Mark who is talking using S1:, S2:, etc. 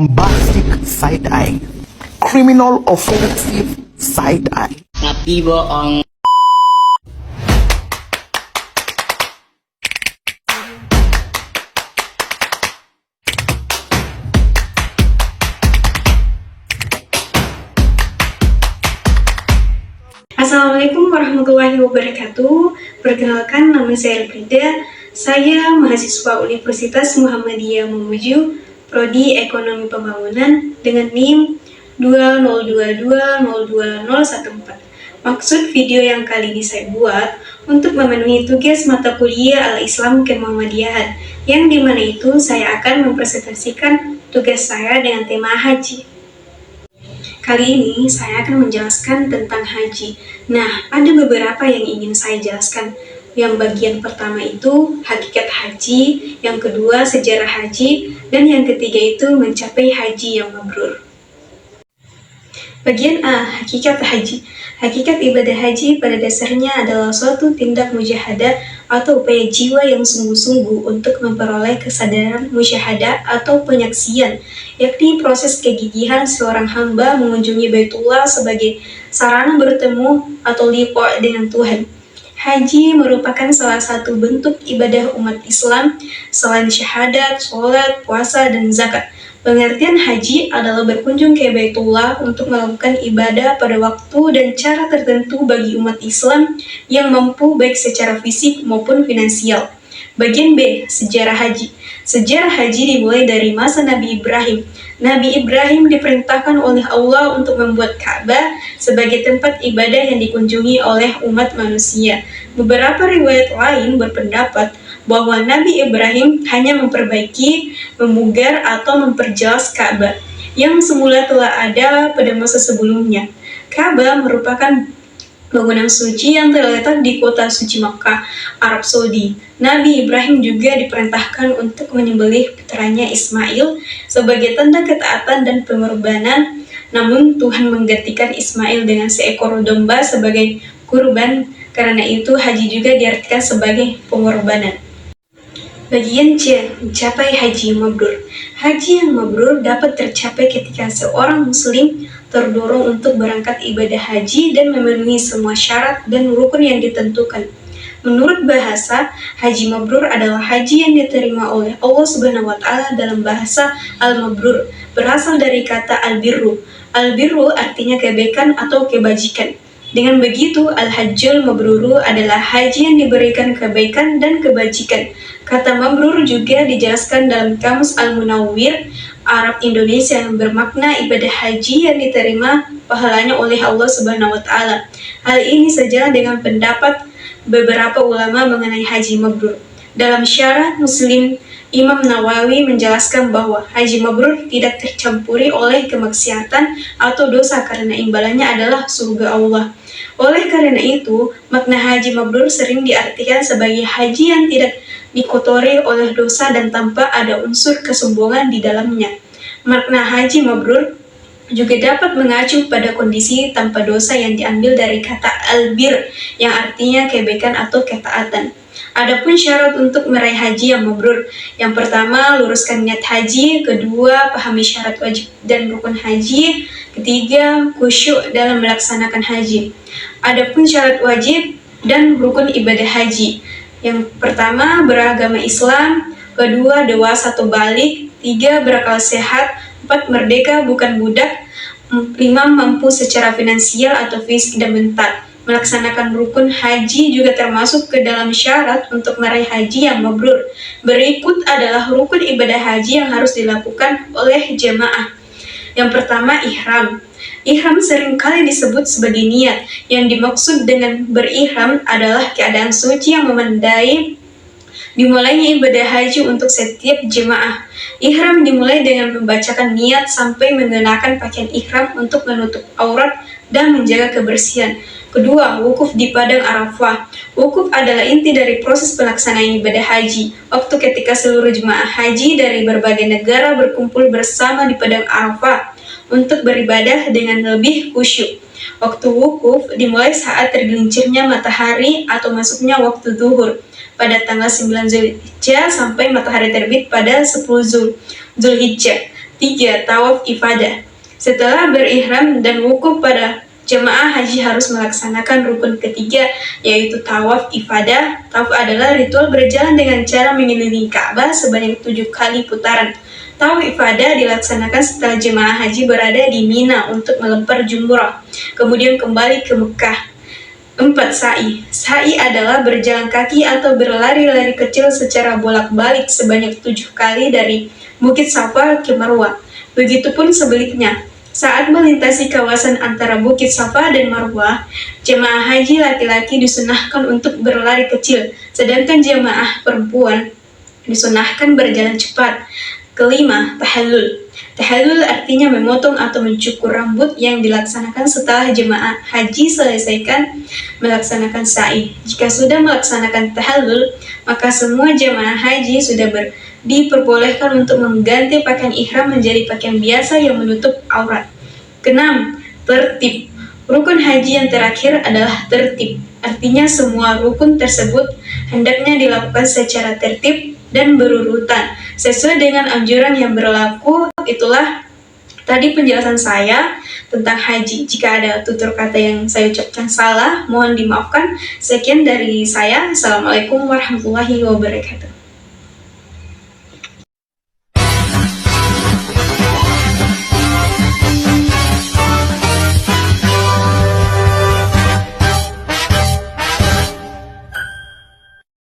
S1: bombastic side-eye, criminal offensive side-eye.
S2: Tapi bohong.
S3: Assalamualaikum warahmatullahi wabarakatuh. Perkenalkan, nama saya Elfrida. Saya mahasiswa Universitas Muhammadiyah Mamuju, Prodi Ekonomi Pembangunan dengan NIM 202202014. Maksud video yang kali ini saya buat untuk memenuhi tugas mata kuliah Al-Islam Kemuhammadiyahan, yang dimana itu saya akan mempresentasikan tugas saya dengan tema haji. Kali ini saya akan menjelaskan tentang haji. Nah, ada beberapa yang ingin saya jelaskan. Yang bagian pertama itu hakikat haji, yang kedua sejarah haji, dan yang ketiga itu mencapai haji yang mabrur. Bagian A, hakikat haji. Hakikat ibadah haji pada dasarnya adalah suatu tindak mujahadah atau upaya jiwa yang sungguh-sungguh untuk memperoleh kesadaran musyahadah atau penyaksian, yakni proses kegigihan seorang hamba mengunjungi Baitullah sebagai sarana bertemu atau liqa dengan Tuhan. Haji merupakan salah satu bentuk ibadah umat Islam selain syahadat, sholat, puasa, dan zakat. Pengertian haji adalah berkunjung ke Baitullah untuk melakukan ibadah pada waktu dan cara tertentu bagi umat Islam yang mampu baik secara fisik maupun finansial. Bagian B, sejarah haji. Sejarah haji dimulai dari masa Nabi Ibrahim. Nabi Ibrahim diperintahkan oleh Allah untuk membuat Ka'bah sebagai tempat ibadah yang dikunjungi oleh umat manusia. Beberapa riwayat lain berpendapat bahwa Nabi Ibrahim hanya memperbaiki, memugar, atau memperjelas Ka'bah yang semula telah ada pada masa sebelumnya. Ka'bah merupakan bangunan suci yang terletak di kota suci Makkah, Arab Saudi. Nabi Ibrahim juga diperintahkan untuk menyembelih putranya Ismail sebagai tanda ketaatan dan pengorbanan, namun Tuhan menggantikan Ismail dengan seekor domba sebagai kurban. Karena itu haji juga diartikan sebagai pengorbanan. Bagian C, mencapai haji mabrur. Haji yang mabrur dapat tercapai ketika seorang muslim terdorong untuk berangkat ibadah haji dan memenuhi semua syarat dan rukun yang ditentukan. Menurut bahasa, haji mabrur adalah haji yang diterima oleh Allah Subhanahu wa Ta'ala dalam bahasa al-mabrur, berasal dari kata al-birru. Al-birru artinya kebaikan atau kebajikan. Dengan begitu, al-hajjul mabruru adalah haji yang diberikan kebaikan dan kebajikan. Kata mabrur juga dijelaskan dalam Kamus Al-Munawwir Arab Indonesia yang bermakna ibadah haji yang diterima pahalanya oleh Allah Subhanahu wa Ta'ala. Hal ini sejalan dengan pendapat beberapa ulama mengenai haji mabrur. Dalam Syarah Muslim, Imam Nawawi menjelaskan bahwa haji mabrur tidak tercampuri oleh kemaksiatan atau dosa karena imbalannya adalah surga Allah. Oleh karena itu, makna haji mabrur sering diartikan sebagai haji yang tidak dikotori oleh dosa dan tanpa ada unsur kesombongan di dalamnya. Makna haji mabrur juga dapat mengacu pada kondisi tanpa dosa yang diambil dari kata albir yang artinya kebaikan atau ketaatan. Adapun syarat untuk meraih haji yang mabrur, yang pertama luruskan niat haji, kedua pahami syarat wajib dan rukun haji, ketiga khusyuk dalam melaksanakan haji. Adapun syarat wajib dan rukun ibadah haji, yang pertama beragama Islam, kedua dewasa atau balik, tiga berakal sehat, empat merdeka bukan budak, lima mampu secara finansial atau fisik dan mental. Melaksanakan rukun haji juga termasuk ke dalam syarat untuk meraih haji yang mabrur. Berikut adalah rukun ibadah haji yang harus dilakukan oleh jemaah. Yang pertama, ihram. Ihram seringkali disebut sebagai niat. Yang dimaksud dengan berihram adalah keadaan suci yang memandai dimulainya ibadah haji untuk setiap jemaah. Ihram dimulai dengan membacakan niat sampai mengenakan pakaian ihram untuk menutup aurat dan menjaga kebersihan. Kedua, wukuf di Padang Arafah. Wukuf adalah inti dari proses pelaksanaan ibadah haji. Waktu ketika seluruh jemaah haji dari berbagai negara berkumpul bersama di Padang Arafah untuk beribadah dengan lebih khusyuk. Waktu wukuf dimulai saat tergelincirnya matahari atau masuknya waktu zuhur pada tanggal 9 Zulhijjah sampai matahari terbit pada 10 Zulhijjah. Tiga, tawaf ifadah. Setelah berihram dan wukuf pada jemaah haji harus melaksanakan rukun ketiga, yaitu tawaf ifadah. Tawaf adalah ritual berjalan dengan cara mengelilingi Ka'bah sebanyak 7 kali putaran. Tawaf ifadah dilaksanakan setelah jemaah haji berada di Mina untuk melempar jumrah, kemudian kembali ke Mekah. 4. Sa'i. Sa'i adalah berjalan kaki atau berlari-lari kecil secara bolak-balik sebanyak 7 kali dari Bukit Safa ke Marwah. Begitupun sebaliknya. Saat melintasi kawasan antara Bukit Safa dan Marwah, jemaah haji laki-laki disunahkan untuk berlari kecil, sedangkan jemaah perempuan disunahkan berjalan cepat. Kelima, tahallul. Tahallul artinya memotong atau mencukur rambut yang dilaksanakan setelah jemaah haji selesaikan melaksanakan sa'i. Jika sudah melaksanakan tahallul, maka semua jemaah haji sudah diperbolehkan untuk mengganti pakaian ihram menjadi pakaian biasa yang menutup aurat. Keenam, tertib. Rukun haji yang terakhir adalah tertib. Artinya semua rukun tersebut hendaknya dilakukan secara tertib dan berurutan sesuai dengan anjuran yang berlaku. Itulah tadi penjelasan saya tentang haji. Jika ada tutur kata yang saya ucapkan salah, mohon dimaafkan. Sekian dari saya. Assalamualaikum warahmatullahi wabarakatuh.